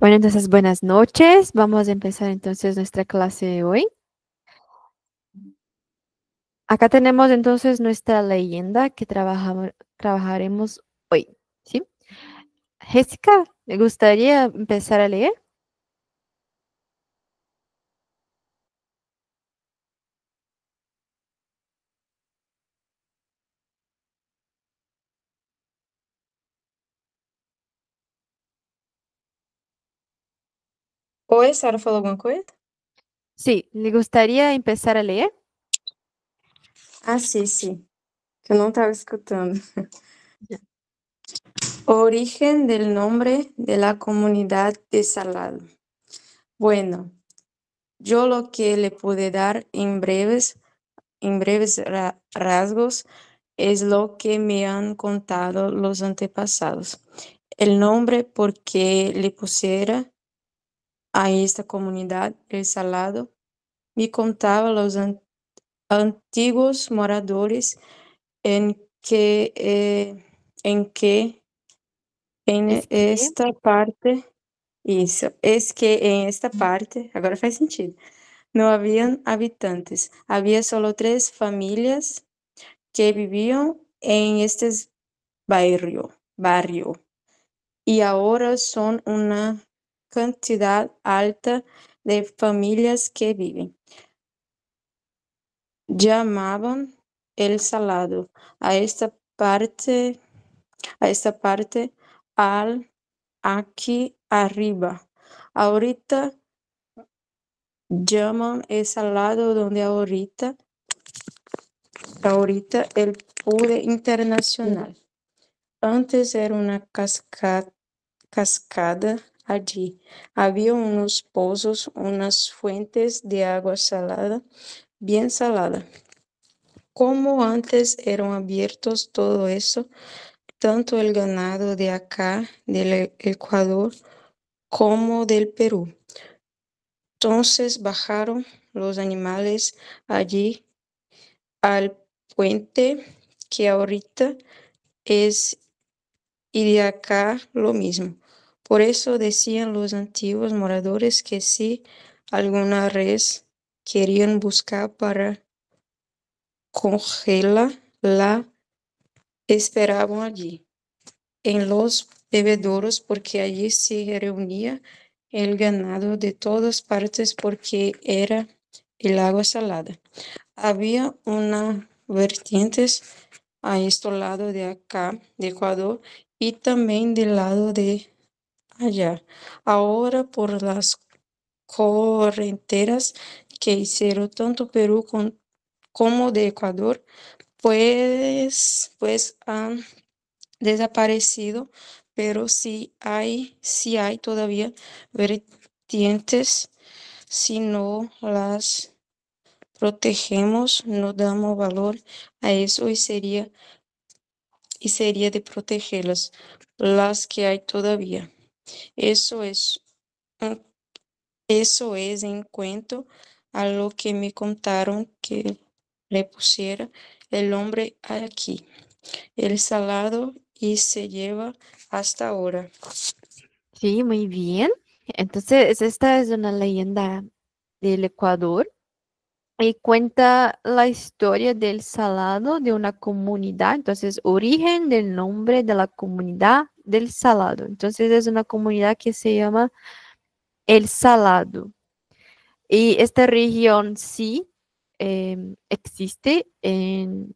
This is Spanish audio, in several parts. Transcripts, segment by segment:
Bueno, entonces buenas noches. Vamos a empezar entonces nuestra clase de hoy. Acá tenemos entonces nuestra leyenda que trabajaremos hoy, ¿sí? Jessica, ¿me gustaría empezar a leer? Oi, Sara falou alguma coisa? Sí, ¿le gustaría empezar a leer? Ah, sim. Que eu não estava escutando. Ya. Origen del nombre de la comunidad de Salado. Bueno, yo lo que le pude dar en breves rasgos es lo que me han contado los antepasados. El nombre porque le pusiera a esta comunidad el Salado, me contaba los antiguos moradores en que, en que Es en que, esta parte, isso, es que en esta parte, agora faz sentido, no habían habitantes, había solo 3 familias que vivían en este barrio, y ahora son una cantidad alta de familias que viven. Llamaban el Salado a esta parte al aquí arriba. Ahorita llaman ese lado donde ahorita el pude internacional. Antes era una cascada allí. Había unos pozos, unas fuentes de agua salada, bien salada. Como antes eran abiertos todo eso, tanto el ganado de acá, del Ecuador, como del Perú. Entonces bajaron los animales allí al puente que ahorita es y de acá lo mismo. Por eso decían los antiguos moradores que si alguna res querían buscar para congelar, la esperaban allí, en los bebedoros, porque allí se reunía el ganado de todas partes porque era el agua salada. Había una vertientes a este lado de acá, de Ecuador, y también del lado de allá. Ahora por las correnteras que hicieron tanto Perú como de Ecuador, pues han desaparecido, pero sí hay todavía vertientes si no las protegemos, no damos valor a eso y sería de protegerlas, las que hay todavía. Eso es, un- eso es en cuanto a lo que me contaron que le pusiera el hombre aquí, el salado y se lleva hasta ahora. sí, muy bien. Entonces, esta es una leyenda del Ecuador y cuenta la historia del Salado de una comunidad. Entonces, origen del nombre de la comunidad del Salado. Entonces, es una comunidad que se llama El Salado. Y esta región sí existe en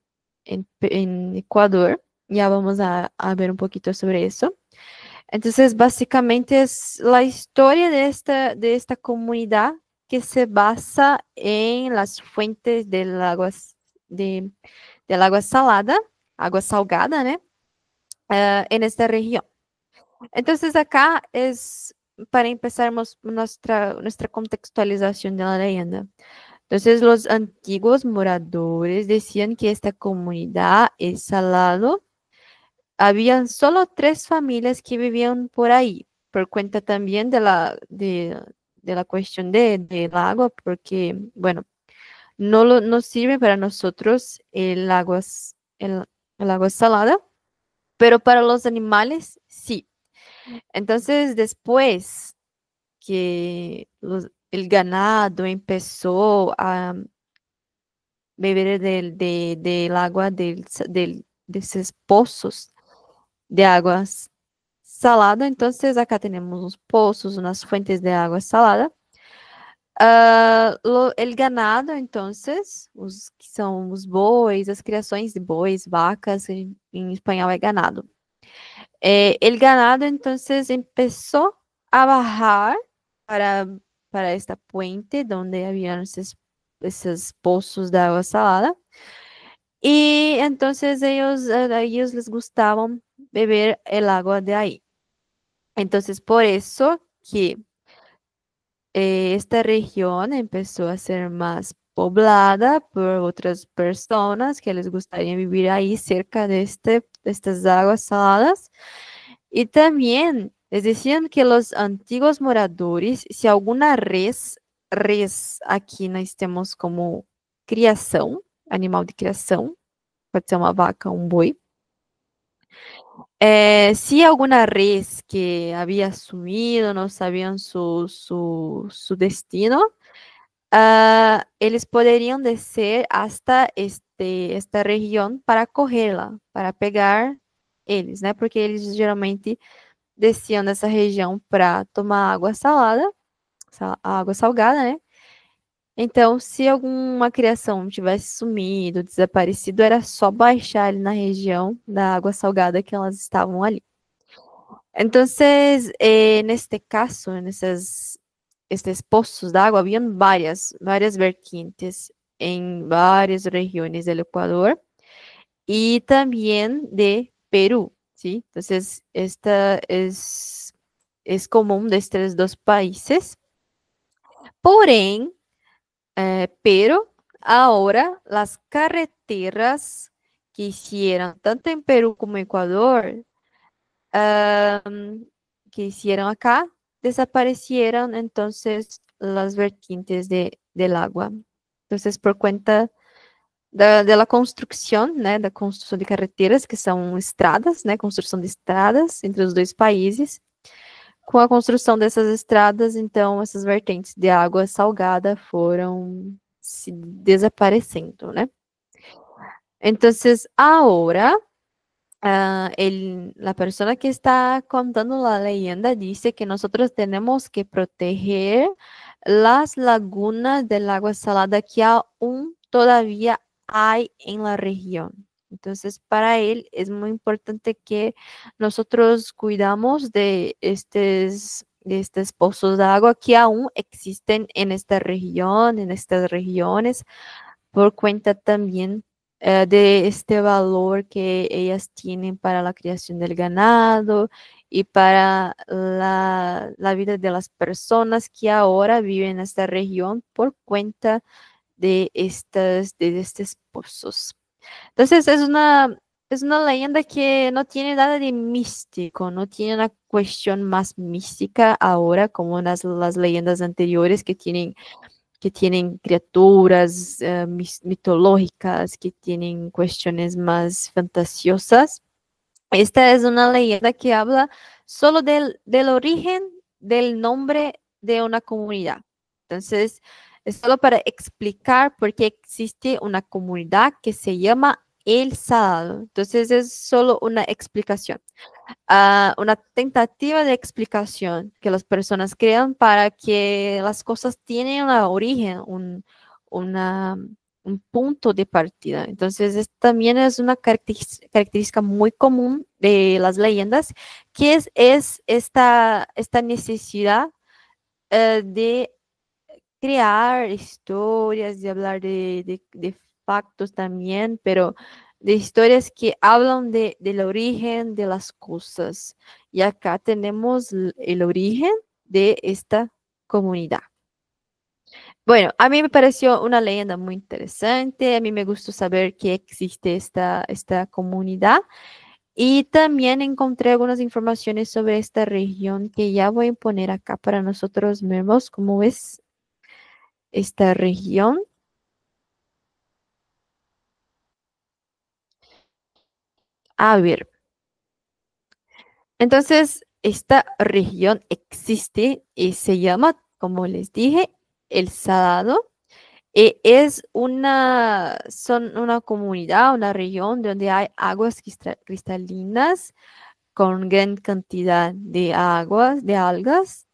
Ecuador. Ya vamos a ver un poquito sobre eso. Entonces, básicamente es la historia de esta comunidad que se basa en las fuentes del agua salada, agua salgada, ¿no? En esta región. Entonces, acá es para empezarmos nuestra contextualización de la leyenda. Entonces, los antiguos moradores decían que esta comunidad es salado. Habían solo 3 familias que vivían por ahí, por cuenta también de la cuestión del agua, porque, bueno, no sirve para nosotros el agua salada, pero para los animales sí. Entonces, después, que el ganado empezó a beber del agua de esos pozos de aguas salada. Entonces acá tenemos unos pozos, unas fuentes de agua salada. El ganado, entonces, os que são os bois, as criações de bois, vacas, em espanhol é ganado. El ganado, entonces, empezó a bajar para, para esta puente donde habían esos pozos de agua salada. Y entonces a ellos les gustaban beber el agua de ahí. Entonces, por eso que esta región empezó a ser más poblada por otras personas que les gustaría vivir ahí cerca de estas aguas saladas. Y también les decían que los antiguos moradores, si alguna res aquí nós temos como criação, animal de criação, pode ser uma vaca, um boi. Si alguna res que había sumido, no sabían su destino, eles poderiam descer hasta esta região para cogerla, para pegar eles, né? Porque eles geralmente desciam dessa região para tomar água salada, água salgada, né? Então, se alguma criação tivesse sumido, desaparecido, era só baixar ali na região da água salgada que elas estavam ali. Entonces, en este caso, en estos pozos de agua, habían varias vertientes en varias regiones del Ecuador y también de Perú, ¿sí? Entonces, esta es común de estos dos países. Porém, pero ahora las carreteras que hicieron tanto en Perú como Ecuador, que hicieron acá, desaparecieron entonces las vertientes del agua. Entonces, por cuenta de la construcción, né, da construção de carreteras, que são estradas, né, construção de estradas entre os dois países. Com a construção dessas estradas, então, essas vertentes de água salgada foram se desaparecendo, né? Entonces, ahora la persona que está contando la leyenda dice que nosotros tenemos que proteger las lagunas del agua salada que aún todavía hay en la región. Entonces, para él es muy importante que nosotros cuidamos de estos pozos de agua que aún existen en esta región, en estas regiones, por cuenta también de este valor que ellas tienen para la creación del ganado y para la vida de las personas que ahora viven en esta región por cuenta de estos pozos. Entonces es una leyenda que no tiene nada de místico, no tiene una cuestión más mística ahora como las leyendas anteriores que tienen criaturas mitológicas, que tienen cuestiones más fantasiosas. Esta es una leyenda que habla solo del origen del nombre de una comunidad. Entonces, es solo para explicar por qué existe una comunidad que se llama El Salado. Entonces, es solo una explicación, una tentativa de explicación que las personas crean para que las cosas tienen un origen, una, un punto de partida. Entonces, también es una característica muy común de las leyendas, que es esta necesidad de crear historias, de hablar de factos también, pero de historias que hablan del origen de las cosas. Y acá tenemos el origen de esta comunidad. Bueno, a mí me pareció una leyenda muy interesante, a mí me gustó saber que existe esta comunidad y también encontré algunas informaciones sobre esta región que ya voy a poner acá para nosotros mismos, cómo es esta región. A ver, entonces esta región existe y se llama, como les dije, El Salado. Son una comunidad, una región donde hay aguas cristalinas con gran cantidad de aguas, de algas,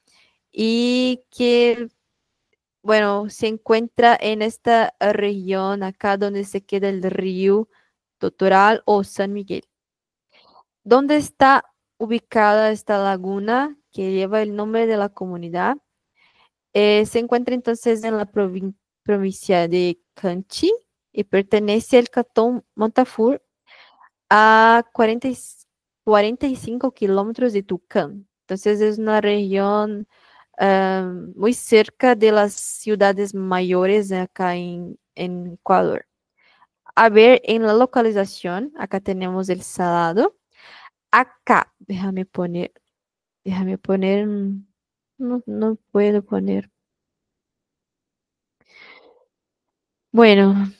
y que, bueno, se encuentra en esta región acá donde se queda el río Totoral o San Miguel. ¿Dónde está ubicada esta laguna que lleva el nombre de la comunidad? Se encuentra entonces en la provincia de Canchi y pertenece al cantón Montafur a 45 kilómetros de Tucán. Entonces es una región muy cerca de las ciudades mayores acá en Ecuador. A ver, en la localización, acá tenemos el Salado. Acá, déjame poner, no puedo poner. Bueno,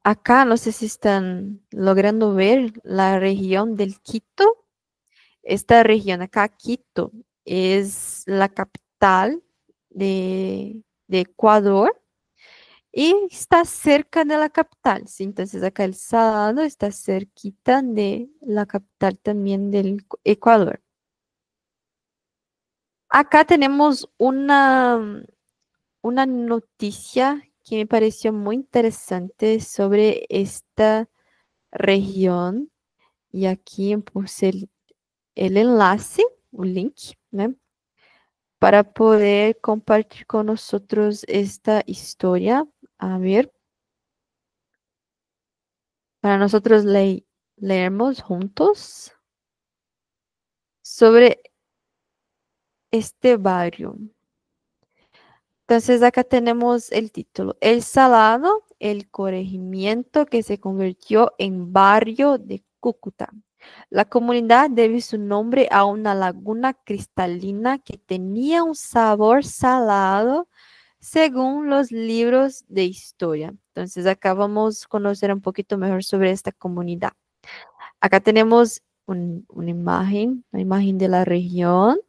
acá no sé si están logrando ver la región del Quito. Esta región acá, Quito, es la capital de Ecuador y está cerca de la capital, ¿sí? Entonces acá el Salado está cerquita de la capital también del Ecuador. Acá tenemos una noticia que me pareció muy interesante sobre esta región y aquí puse el enlace, un link, ¿no? Para poder compartir con nosotros esta historia. A ver, para nosotros leermos juntos sobre este barrio. Entonces acá tenemos el título, El Salado, el corregimiento que se convirtió en barrio de Cúcuta. La comunidad debe su nombre a una laguna cristalina que tenía un sabor salado según los libros de historia. Entonces acá vamos a conocer un poquito mejor sobre esta comunidad. Acá tenemos una imagen de la región.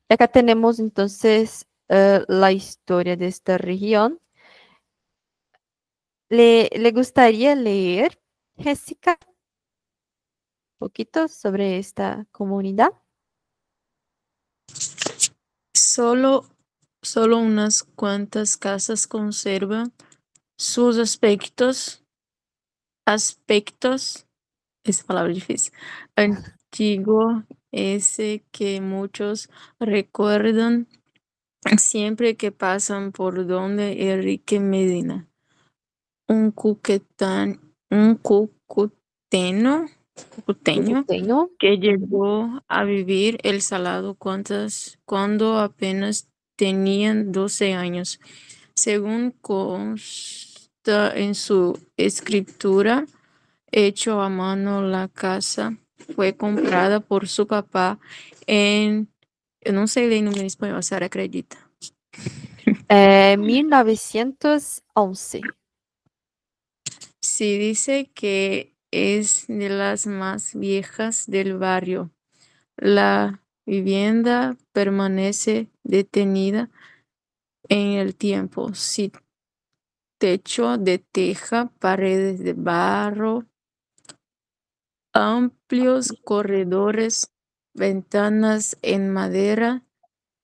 Y acá tenemos entonces la historia de esta región. ¿Le gustaría leer, Jessica, un poquito sobre esta comunidad? Solo, solo unas cuantas casas conservan sus aspectos, es palabra difícil, antiguo, ese que muchos recuerdan siempre que pasan por donde Enrique Medina, un cucuteño Cucuteño. que llegó a vivir El Salado cuando apenas tenían 12 años. Según consta en su escritura, hecho a mano, la casa fue comprada por su papá yo no sé leer número en español, Sara acredita. 1911. Sí, dice que es de las más viejas del barrio. La vivienda permanece detenida en el tiempo, sin techo de teja, paredes de barro, amplios corredores, ventanas en madera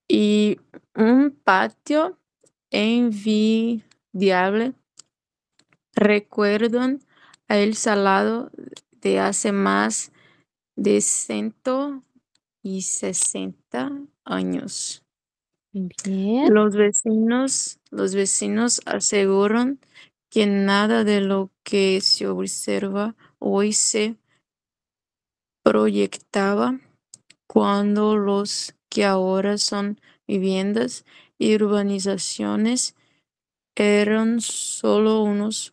y un patio envidiable. Recuerdan a El Salado de hace más de 160 años. Bien. Los vecinos aseguran que nada de lo que se observa hoy se proyectaba cuando los que ahora son viviendas y urbanizaciones eran solo unos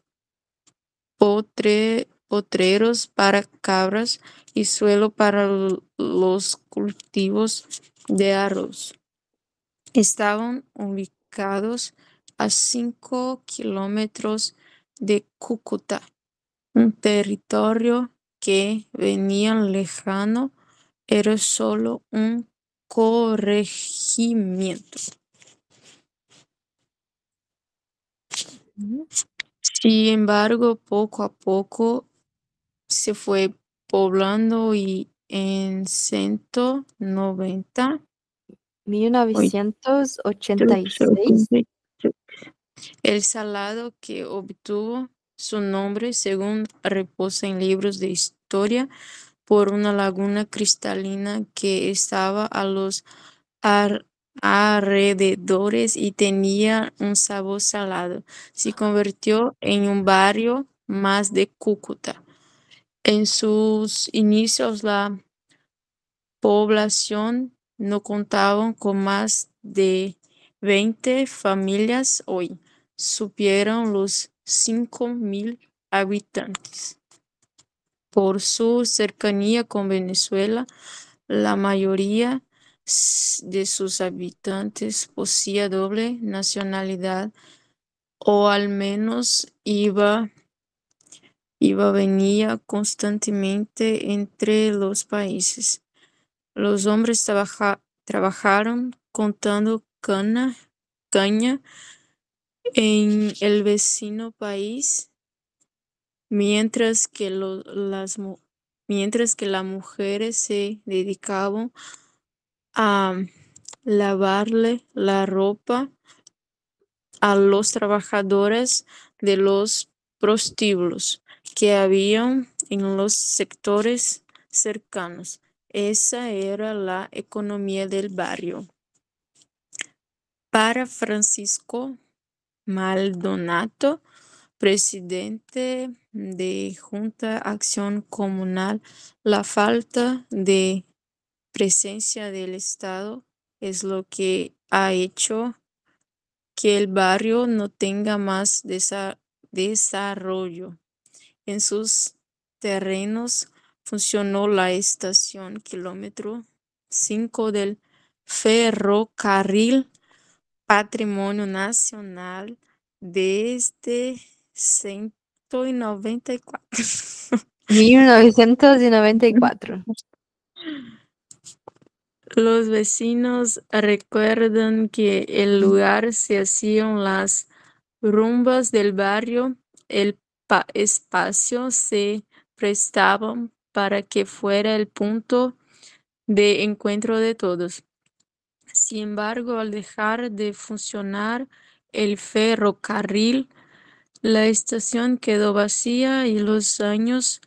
potreros para cabras y suelo para los cultivos de arroz. Estaban ubicados a 5 kilómetros de Cúcuta, un territorio que venían lejano era solo un corregimiento. Ujú. Sin embargo, poco a poco se fue poblando y en 190 1986. el Salado, que obtuvo su nombre, según reposa en libros de historia, por una laguna cristalina que estaba a los ar- alrededores y tenía un sabor salado. Se convirtió en un barrio más de Cúcuta. En sus inicios, la población no contaba con más de 20 familias. Hoy supieron los 5.000 habitantes. Por su cercanía con Venezuela, la mayoría de sus habitantes poseía doble nacionalidad o al menos venía constantemente entre los países. Los hombres trabajaron contando caña en el vecino país, mientras que, mientras que las mujeres se dedicaban a lavarle la ropa a los trabajadores de los prostíbulos que habían en los sectores cercanos. Esa era la economía del barrio. Para Francisco Maldonado, presidente de Junta Acción Comunal, la falta de presencia del Estado es lo que ha hecho que el barrio no tenga más desarrollo. En sus terrenos funcionó la estación kilómetro 5 del ferrocarril Patrimonio Nacional desde 194. 1994. Los vecinos recuerdan que el lugar se hacían las rumbas del barrio, el espacio se prestaba para que fuera el punto de encuentro de todos. Sin embargo, al dejar de funcionar el ferrocarril, la estación quedó vacía y los años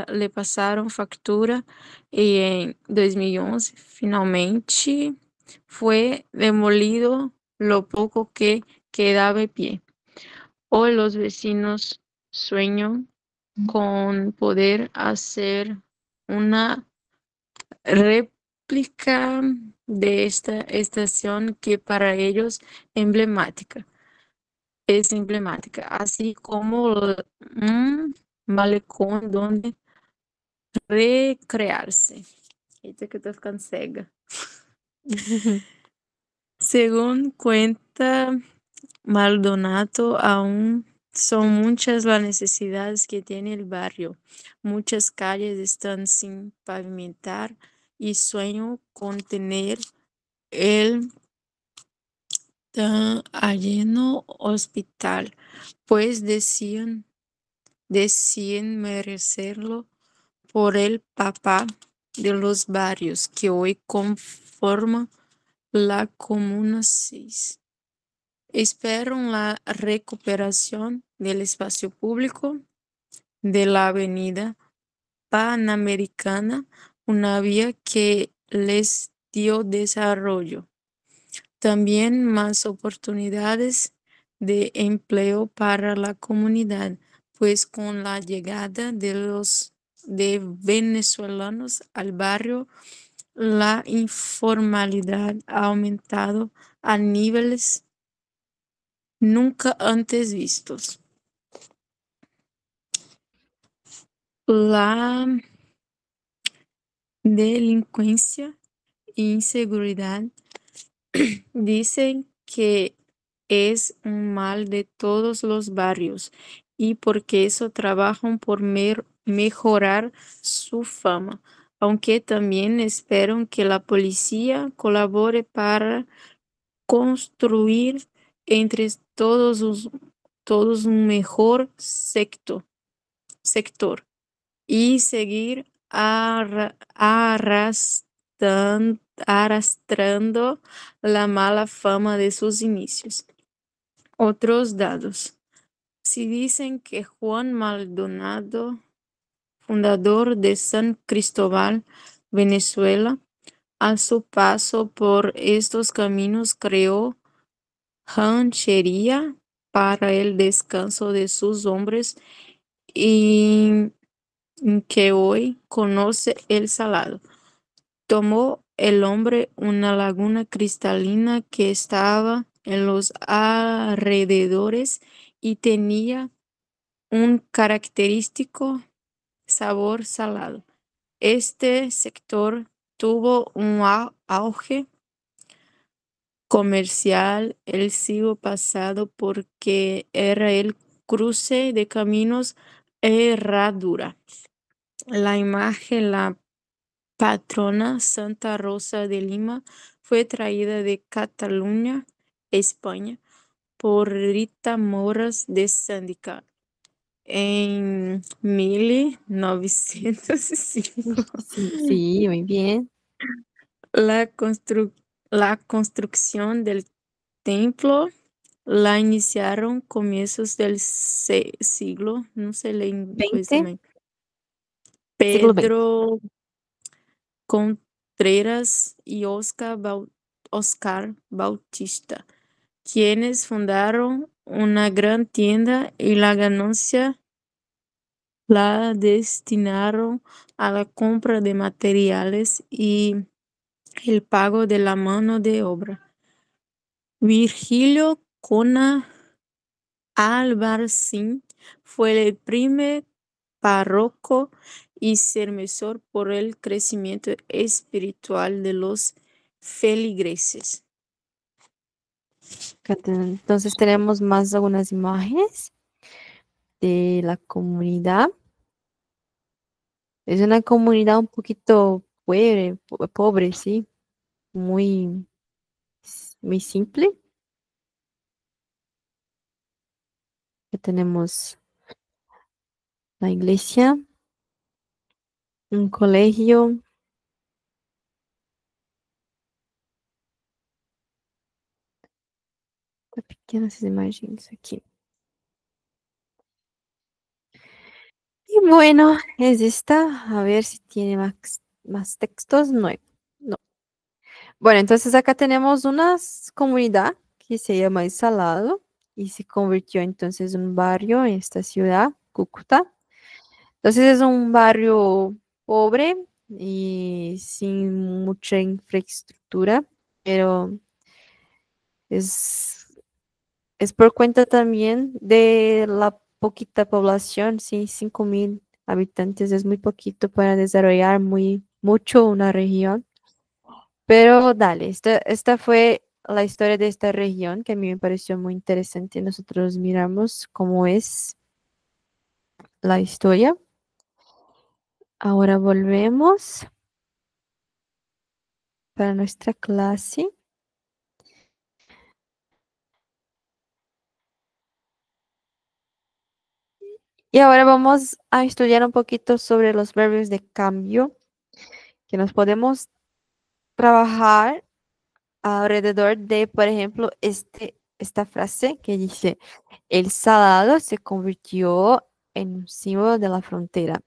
le pasaron factura y en 2011 finalmente fue demolido lo poco que quedaba de pie. Hoy los vecinos sueñan con poder hacer una réplica de esta estación que para ellos emblemática es emblemática, así como un malecón donde recrearse. Eita que eu tô ficando cega. Según cuenta Maldonado, aún son muchas las necesidades que tiene el barrio. Muchas calles están sin pavimentar y sueño con tener el lleno hospital, pues decían merecerlo por el papá de los barrios que hoy conforman la Comuna 6. Esperan la recuperación del espacio público de la Avenida Panamericana, una vía que les dio desarrollo. También más oportunidades de empleo para la comunidad, pues con la llegada de venezolanos al barrio, la informalidad ha aumentado a niveles nunca antes vistos. La delincuencia e inseguridad dicen que es un mal de todos los barrios y porque eso trabajan por mejorar su fama, aunque también esperan que la policía colabore para construir entre todos un mejor sector y seguir arrastrando la mala fama de sus inicios. Otros dados. Si dicen que Juan Maldonado, fundador de San Cristóbal, Venezuela, a su paso por estos caminos creó ranchería para el descanso de sus hombres y que hoy conoce el Salado. Tomó el hombre una laguna cristalina que estaba en los alrededores y tenía un característico sabor salado. Este sector tuvo un auge comercial el siglo pasado porque era el cruce de caminos Herradura. La imagen, la patrona Santa Rosa de Lima, fue traída de Cataluña, España, por Rita Moras de Sandicar en 1905. Sí, sí, muy bien. La, la construcción del templo la iniciaron comienzos del siglo, no sé la inglés 20, también, siglo XX. Pedro Contreras y Oscar Bautista, quienes fundaron una gran tienda y la ganancia la destinaron a la compra de materiales y el pago de la mano de obra. Virgilio Cona Albarracín fue el primer párroco y servidor por el crecimiento espiritual de los feligreses. Entonces tenemos más algunas imágenes de la comunidad. Es una comunidad un poquito pobre, sí, muy, muy simple. Ya tenemos la iglesia, un colegio. Está pequenas imágenes aquí. Y bueno, es esta. A ver si tiene más textos. No, no. Bueno, entonces acá tenemos una comunidad que se llama El Salado y se convirtió entonces en un barrio en esta ciudad, Cúcuta. Entonces es un barrio pobre y sin mucha infraestructura, pero es, es por cuenta también de la poquita población, sí, 5.000 habitantes es muy poquito para desarrollar mucho una región. Pero dale, esta fue la historia de esta región que a mí me pareció muy interesante. Nosotros miramos cómo es la historia. Ahora volvemos para nuestra clase. Y ahora vamos a estudiar un poquito sobre los verbos de cambio que nos podemos trabajar alrededor de, por ejemplo, esta frase que dice, el salado se convirtió en un símbolo de la frontera.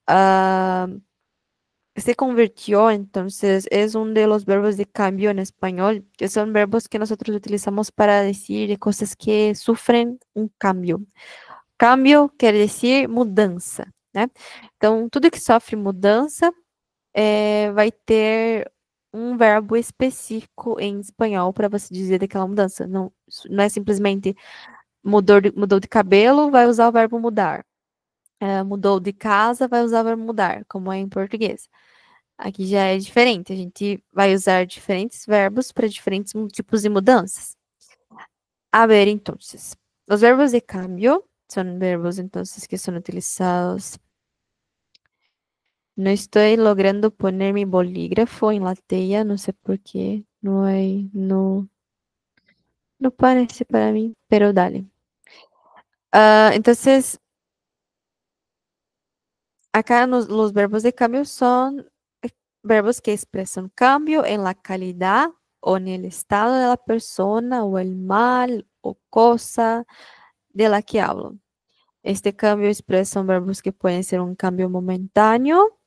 Ah, se convirtió, entonces, es uno de los verbos de cambio en español, que son verbos que nosotros utilizamos para decir de cosas que sufren un cambio. Cambio quer decir mudança, né? Então, tudo que sofre mudança vai ter um verbo específico em espanhol para você dizer daquela mudança. Não, não é simplesmente mudou de cabelo, vai usar o verbo mudar. Mudou de casa, vai usar o verbo mudar, como é em português. Aqui já é diferente, a gente vai usar diferentes verbos para diferentes tipos de mudanças. A ver, entonces, los verbos de cambio son verbos entonces que son utilizados No estoy logrando poner mi bolígrafo en la tela, no sé por qué. No hay, no parece para mí, pero dale. Entonces, acá los verbos de cambio son verbos que expresan cambio en la calidad o en el estado de la persona o el mal o cosa de la que hablo. Este cambio expresa verbos que pueden ser un cambio momentáneo,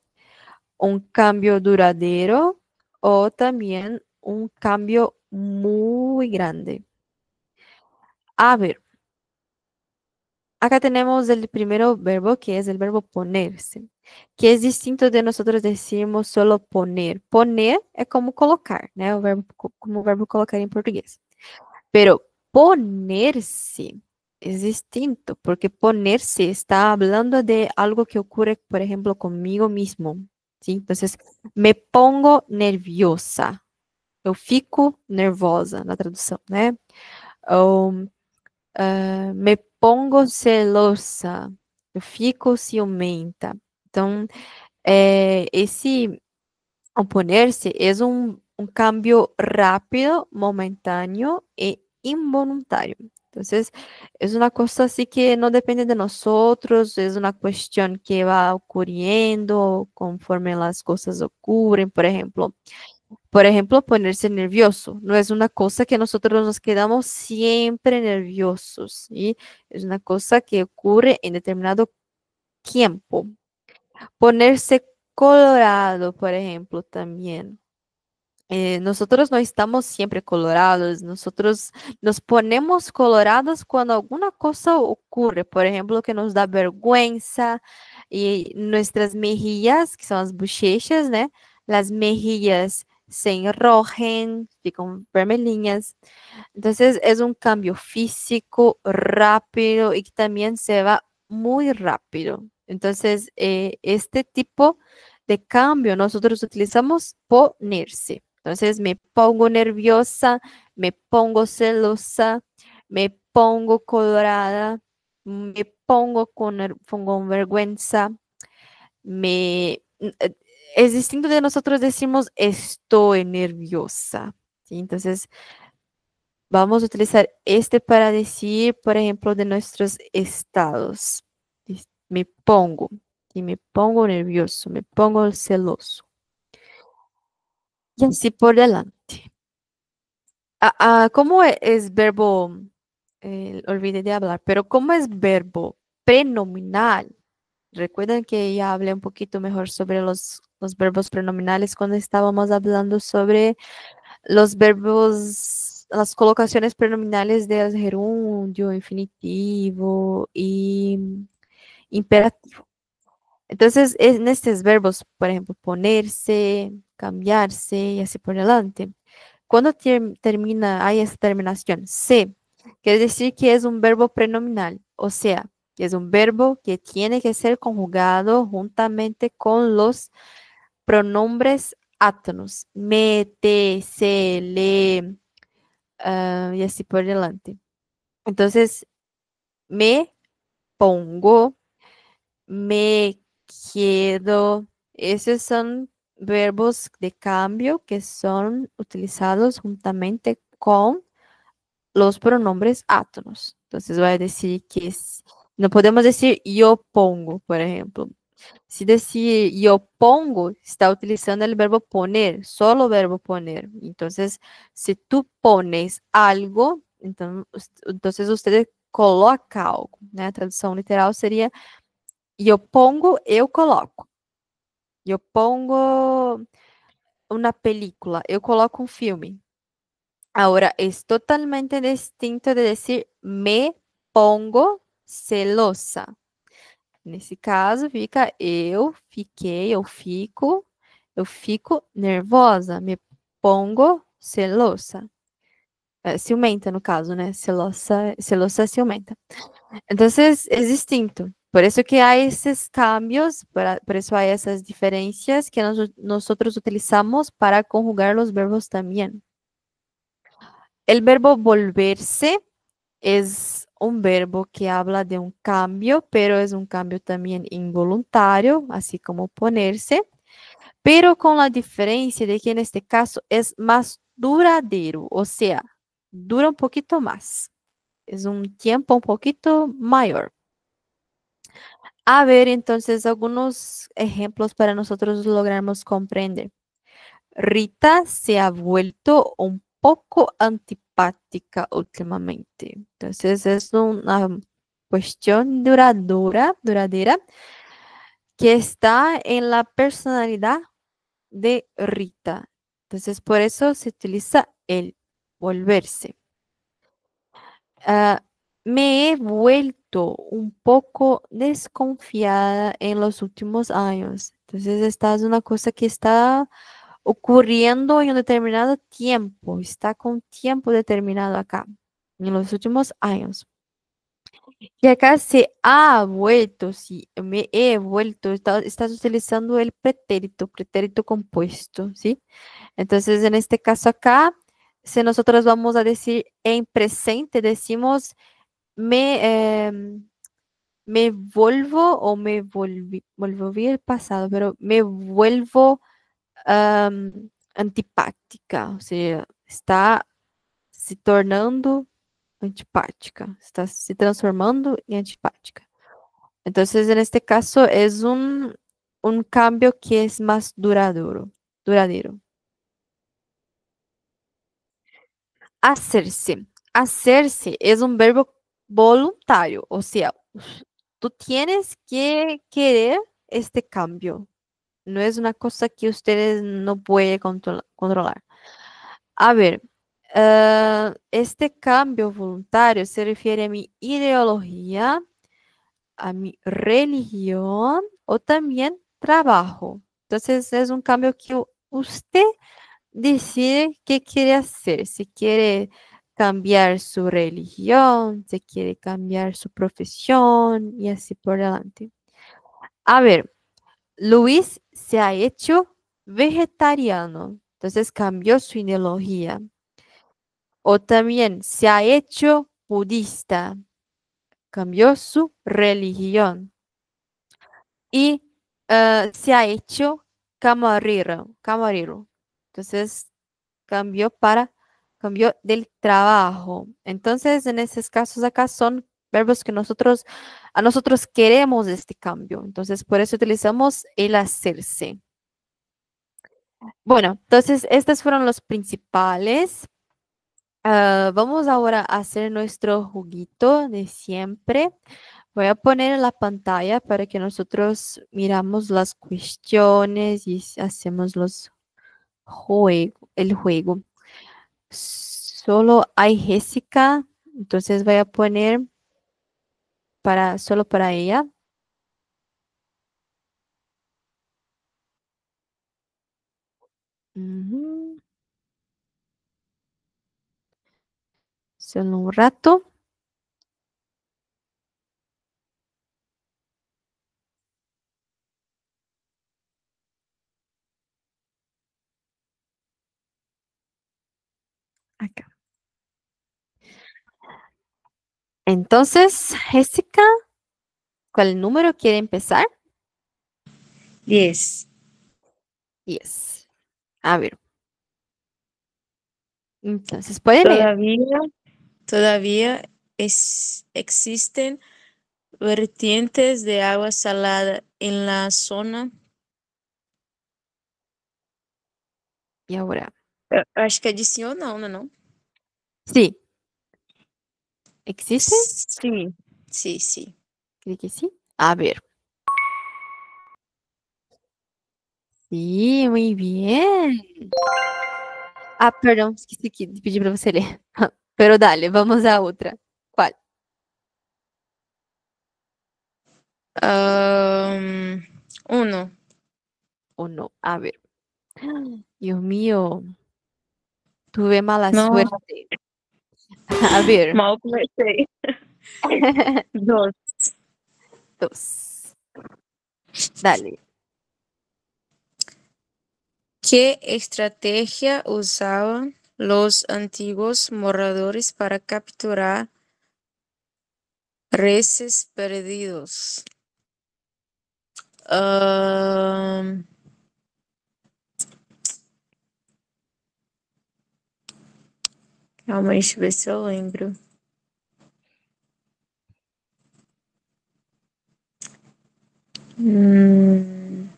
un cambio duradero o también un cambio muy grande. A ver, acá tenemos el primero verbo que es el verbo ponerse, que es distinto de nosotros decimos solo poner. Poner es como colocar, ¿no? Como o verbo colocar en portugués. Pero ponerse es distinto, porque ponerse está hablando de algo que ocurre, por ejemplo, conmigo mismo, ¿sí? Entonces, me pongo nerviosa, eu fico nervosa, na tradução, né? Ou me pongo celosa, eu fico ciumenta. Então, esse oponerse es un cambio rápido, momentáneo e involuntario. Entonces, es una cosa así que no depende de nosotros, es una cuestión que va ocurriendo conforme las cosas ocurren. Por ejemplo, ponerse nervioso. No es una cosa que nosotros nos quedamos siempre nerviosos, ¿sí? Es una cosa que ocurre en determinado tiempo. Ponerse colorado, por ejemplo, también. Nosotros no estamos siempre colorados, nosotros nos ponemos colorados cuando alguna cosa ocurre, por ejemplo, que nos da vergüenza y nuestras mejillas, que son las bochechas, ¿no? Las mejillas se enrojen, fican vermelhinhas. Entonces es un cambio físico rápido y que también se va muy rápido. Entonces, este tipo de cambio nosotros utilizamos ponerse. Entonces, me pongo nerviosa, me pongo celosa, me pongo colorada, me pongo con vergüenza, es distinto de nosotros decimos estoy nerviosa. ¿Sí? Entonces, vamos a utilizar este para decir, por ejemplo, de nuestros estados. Me pongo, y me pongo nervioso, me pongo celoso. Y así por delante. ¿Cómo es verbo? Olvidé de hablar, pero ¿cómo es verbo prenominal? Recuerden que ya hablé un poquito mejor sobre los verbos prenominales cuando estábamos hablando sobre los verbos, las colocaciones prenominales del gerundio, infinitivo y imperativo. Entonces, en estos verbos, por ejemplo, ponerse, cambiarse y así por delante, cuando termina, hay esa terminación, se, quiere decir que es un verbo prenominal, o sea, que es un verbo que tiene que ser conjugado juntamente con los pronombres átonos, me, te, se, le, y así por delante. Entonces, me pongo, me quedo. Esos son verbos de cambio que son utilizados juntamente con los pronombres átonos. Entonces voy a decir que no podemos decir yo pongo, por ejemplo. Si decir yo pongo, está utilizando el verbo poner, solo verbo poner. Entonces, si tú pones algo, entonces usted coloca algo, né? A tradução literal seria eu pongo, eu coloco. Eu pongo uma película, eu coloco um filme. Ahora, es totalmente distinto de decir me pongo celosa. Nesse caso, fica eu fiquei, eu fico nervosa, me pongo celosa. Ciumenta, no caso, né? Celosa, celosa, ciumenta. Entonces, es distinto. Por eso que hay esos cambios, por eso hay esas diferencias que nosotros utilizamos para conjugar los verbos también. El verbo volverse es un verbo que habla de un cambio, pero es un cambio también involuntario, así como ponerse, pero con la diferencia de que en este caso es más duradero, o sea, dura un poquito más, es un tiempo un poquito mayor. A ver, entonces, algunos ejemplos para nosotros lograrmos comprender. Rita se ha vuelto un poco antipática últimamente. Entonces, es una cuestión duradera, que está en la personalidad de Rita. Entonces, por eso se utiliza el volverse. Ah, me he vuelto un poco desconfiada en los últimos años. Entonces, esta es una cosa que está ocurriendo en un determinado tiempo, está con tiempo determinado acá, en los últimos años. Y acá se ha vuelto, sí, me he vuelto, estás utilizando el pretérito compuesto, ¿sí? Entonces, en este caso acá, si nosotros vamos a decir en presente, decimos me vuelvo o me volví el pasado, pero me vuelvo antipática, o sea, está se tornando antipática, está se transformando en antipática. Entonces, en este caso, es un cambio que es más duradero. Hacerse. Hacerse es un verbo voluntario, o sea, tú tienes que querer este cambio. No es una cosa que ustedes no pueden controlar. A ver, este cambio voluntario se refiere a mi ideología, a mi religión o también trabajo. Entonces es un cambio que usted decide qué quiere hacer. Si quiere cambiar su religión, si quiere cambiar su profesión y así por delante. A ver, Luis se ha hecho vegetariano, entonces cambió su ideología. O también se ha hecho budista, cambió su religión. Y se ha hecho camarero. Entonces cambió del trabajo. Entonces, en esos casos acá son verbos que a nosotros queremos este cambio. Entonces, por eso utilizamos el hacerse. Bueno, entonces, estos fueron los principales. Vamos ahora a hacer nuestro juguito de siempre. Voy a poner en la pantalla para que nosotros miramos las cuestiones y hacemos el juego. Solo hay Jessica, entonces voy a poner solo para ella. Ujú. Solo un rato. Acá. Entonces, Jessica, ¿cuál número quiere empezar? 10. 10. A ver, entonces puede leer. Todavía existen vertientes de agua salada en la zona. Y ahora, Acho que é de sim ou não, né, não? sí, ¿existe? Sim, sim, sim. ¿Cree que sí? A ver. Sí, muy bien. Ah, perdón, es que pedí para você ler. Pero dale, vamos a otra. ¿Cuál? Uno. ¿O no? A ver. Dios mío, tuve mala Não, suerte. A ver. mal comecei. Dos. Dos. Dale. ¿Qué estrategia usaban los antiguos moradores para capturar Reses perdidos. Ahn, calma aí, deixa eu ver se eu lembro. Hum,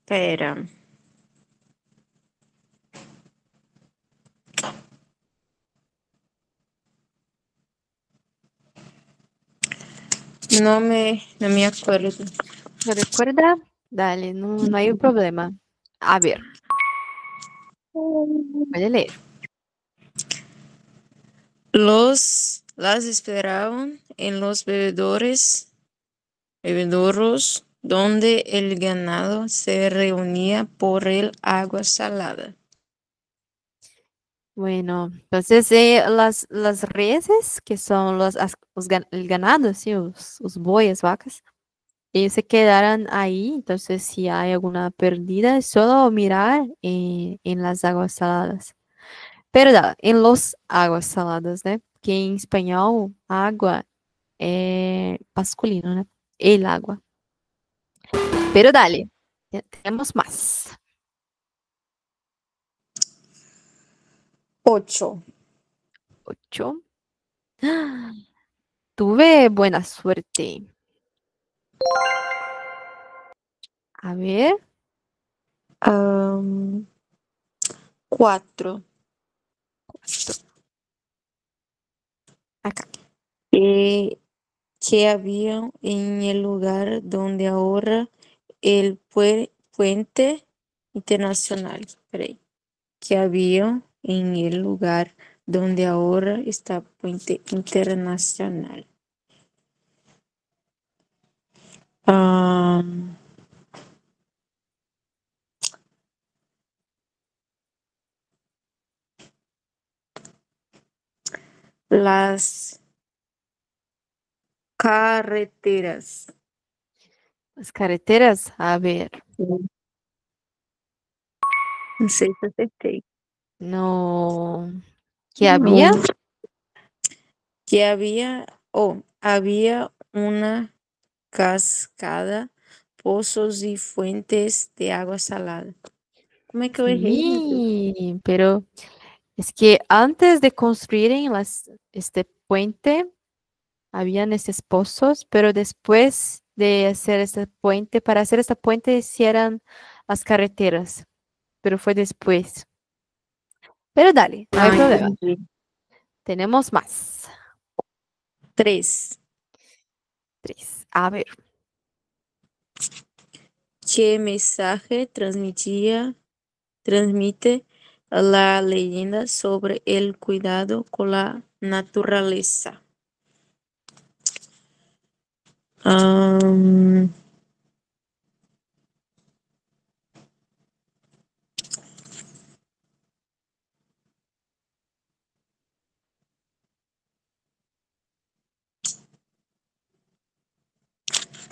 pera. Não me acuerdo. ¿Lo recuerda? Dale, no, no hay problema. A ver, puede leer. Las esperaban en los bebedoros, donde el ganado se reunía por el agua salada. Bueno, entonces las reses, que son el ganado, sí, los bueyes, vacas, ellos se quedaron ahí, entonces si hay alguna pérdida, es solo mirar en las aguas saladas. Perdão, en los aguas saladas, né? Que em espanhol, água é masculino, né? El agua. Pero dale, tenemos más. 8. 8. Tuve buena suerte. A ver, 4. acá. Que había en el lugar donde ahora el puente internacional. Peraí. Que había en el lugar donde ahora está puente internacional. Am, las carreteras. Las carreteras, a ver. Não sei se acertei. No. ¿Qué No. había? Que había una cascada, pozos y fuentes de agua salada. Como é que eu errei, meu Deus? Sí, pero es que antes de construir este puente, habían estos pozos, pero después de hacer este puente, para hacer este puente hicieron las carreteras, pero fue después. Pero dale, no hay Ah, problema. entendi. Tenemos más. 3. 3. A ver, Que mensaje transmite la leyenda sobre el cuidado con la naturaleza. Am,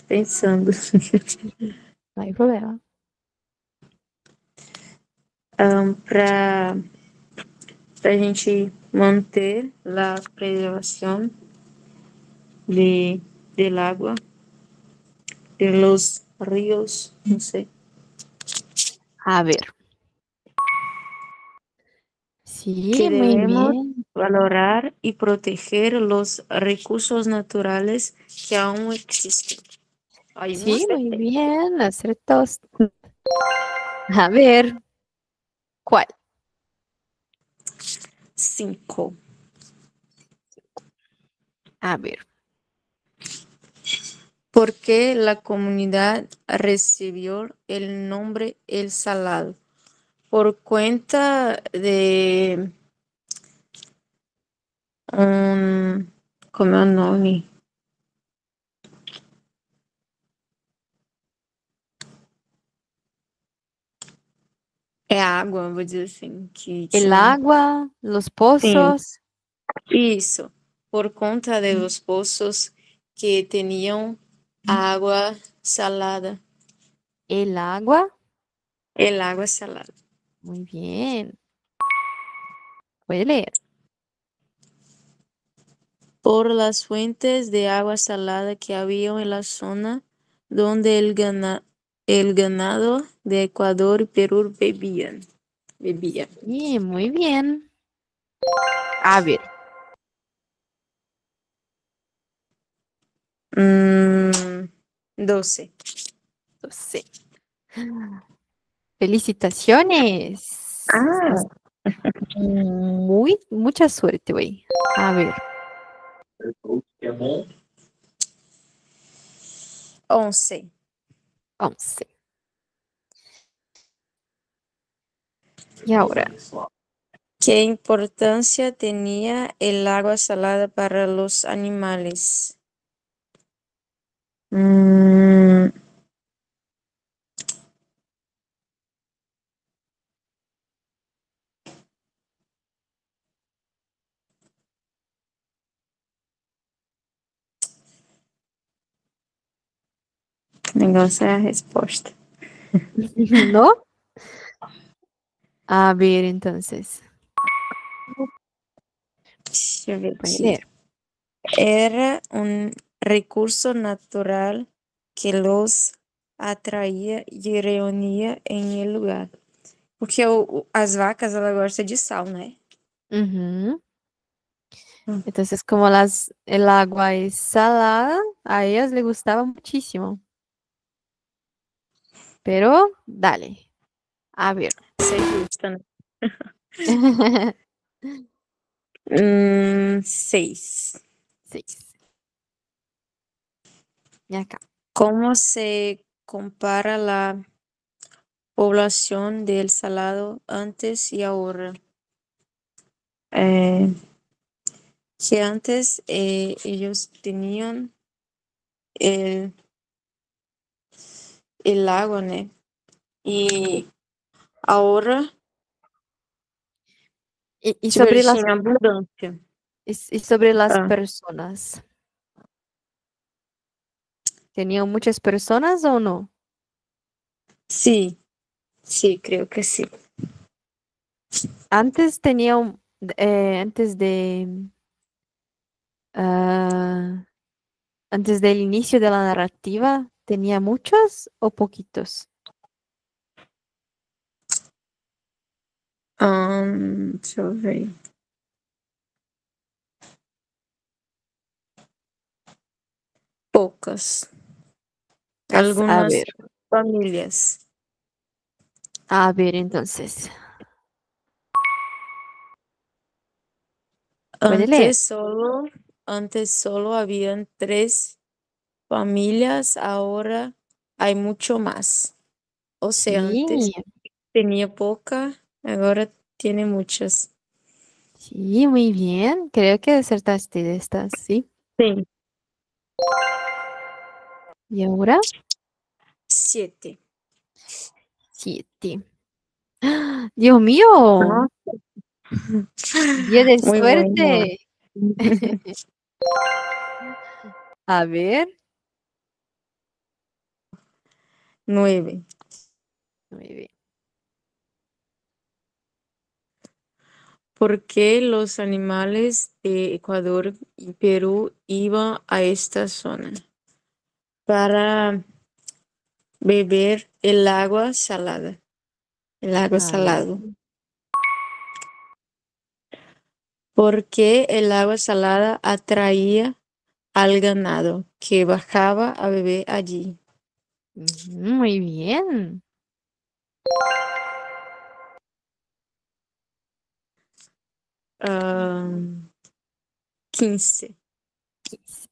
pensando. no hay problema. Para a gente manter a preservação del agua, de los ríos, no sé. A ver. Sí, Que muy debemos bien. valorar y proteger los recursos naturales que aún existen. Ay, no Sí, muy acerté. bien. Acertaste. A ver, ¿cuál? 5. A ver. ¿Por qué la comunidad recibió el nombre El Salado? Por cuenta de un, como é o nome? É água, vou dizer assim, que El tinha. agua, los Sim, pozos, isso. Por conta de los pozos que tinham água salada. el agua. El agua salada. Muy bien. Puede leer. Por las fuentes de agua salada que había en la zona donde el ganado de Ecuador y Perú bebía. Sí, muy bien. A ver, 12. sí. Felicitaciones. Ah, Mucha suerte, güey. A ver, 11. 11. Y ahora, ¿Qué importancia tenía el agua salada para los animales? Mm, Negócio é a resposta. ¿no? A ver, entonces, Deixa eu ver puede aqui. leer. Era un recurso natural que los atraía e reunía en el lugar. Porque as vacas, ela gosta de sal, né? Ujú. Hum. Entonces, como el agua es salada, a ellas le gustaba muchísimo. Pero, dale. A ver. Isso é justo, né? 6. 6. Y acá. ¿Cómo se compara la población del Salado antes y ahora? Eh, que antes ellos tenían el, el lago, ¿no? Y ahora, Y tipo, sobre eles las, tinham abundância. y sobre las Ah, personas. ¿Tenían muchas personas o no? sim, sim, creio que sim. Antes tenían, antes de, ah, antes del inicio de la narrativa, ¿tenía muchos o poquitos? Deixa eu ver. Poucas. Pues Algumas famílias. a ver entonces, puede leer. Antes solo, antes solo habían 3 famílias, ahora hay mucho más. O sea, antes Sí, tenía poca, ahora tiene muchas. sí, muy bien. Creo que acertaste de estas, sí. Sim. Y ahora, 7. 7. Dios mío, Nossa, día de muy bueno. suerte. A ver, 9. muy bien. ¿Por qué los animales de Ecuador y Perú iban a esta zona? Para beber el agua salada. El agua A ver. salado. Porque el agua salada atraía al ganado que bajaba a beber allí. Ujú, muy bien. 15. 15.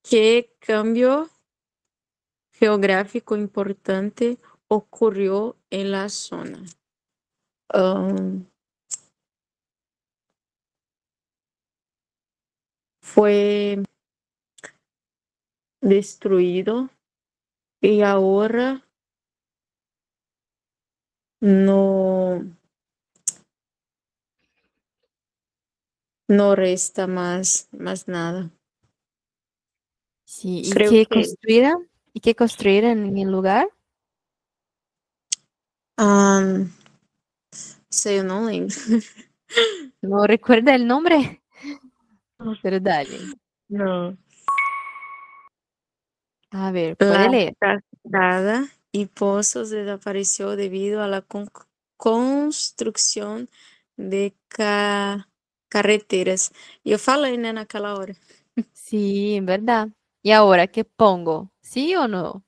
¿Qué cambio geográfico importante ocurrió en la zona? Um, fue destruido y ahora no, no resta más nada. Sí, ¿y Creo qué que construyeron? ¿Y qué construyeron en el lugar? Isso aí eu não lembro. No recuerda el nombre, pero dale. Não. A ver, puede La leer. cascada y pozos desapareció debido a la construcción de carreteras. E eu falei, né, naquela hora. Sí, en verdad. ¿Y ahora qué pongo? ¿Sí o no?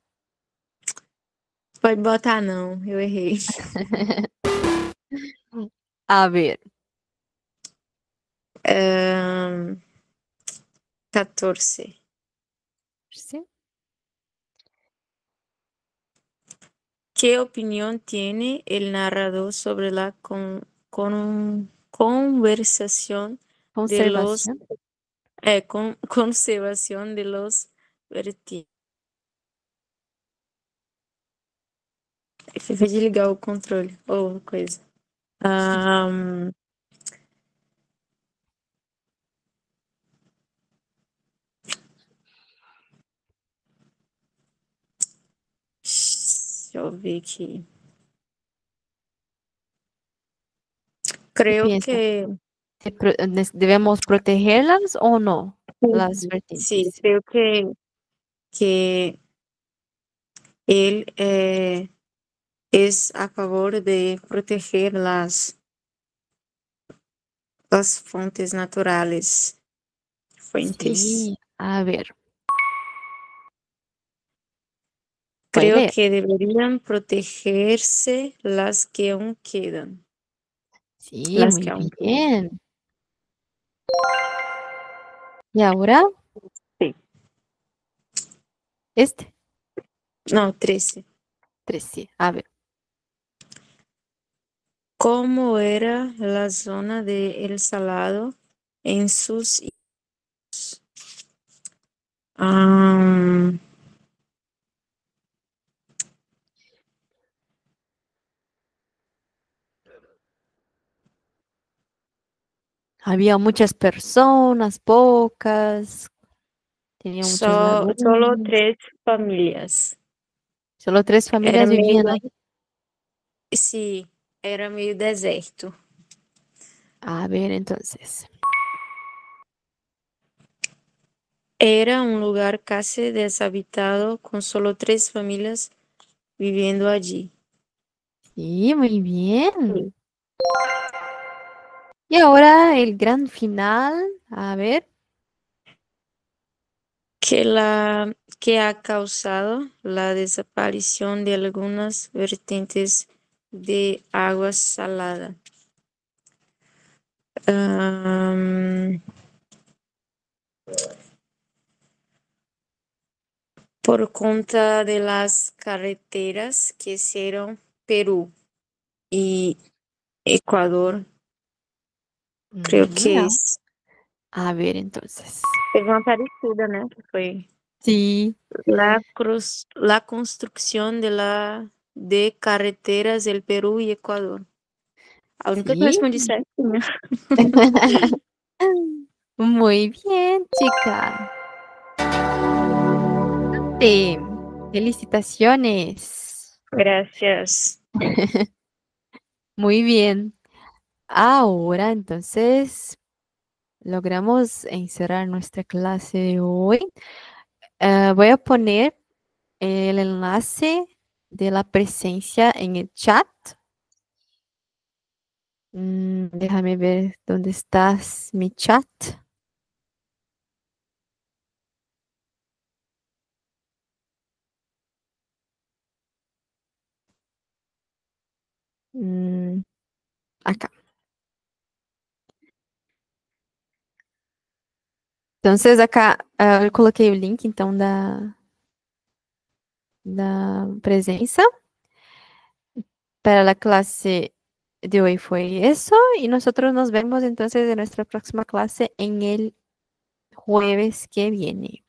Pode botar não, eu errei. A ver, 14. ¿sí? ¿Qué opinión tiene el narrador sobre la conversación de los Conservación. conservación de los vertientes? Foi de ligar o controle ou coisa. Deixa eu ver aqui. ¿Qué Creo piensa? que ¿Debemos protegerlas o no? Las sí, vertientes. creo que él es a favor de proteger las fuentes naturales. Fuentes. Sí, a ver, puede Creo leer. que deberían protegerse las que aún quedan. Sí, Las que muy aún quedan. bien. ¿Y ahora? Sí. Este. No, 13. 13. A ver. ¿Cómo era la zona de El Salado en sus... Ah, Había muchas personas, pocas, tenía muchas solo lagunas. 3 famílias. Solo 3 Era familias vivían meio, ahí. sim, era meio deserto. A ver, entonces. Era un lugar casi deshabitado con solo 3 famílias viviendo allí. Sí, muy Sí. bien. Y ahora el gran final. A ver. Que ha causado la desaparición de algunas vertientes de agua salada. Am, por conta de las carreteras que hicieron Perú y Ecuador, creo que Ya. es. A ver, entonces. Teve uma parecida, né? Que foi Sí, la construcción de carreteras del Perú y Ecuador. A única que eu sí. respondi certinho. Muy bien, chica. Sí. Felicitaciones. Gracias. Muy bien. Ahora, entonces, logramos encerrar nuestra clase de hoy. Voy a poner el enlace de la presencia en el chat. Déjame ver dónde estás, mi chat. Mm, Acá. Entonces, acá eu coloquei o link, então, da presença. Para la clase de hoy fue eso y nosotros nos vemos entonces en nuestra próxima clase en el jueves que viene.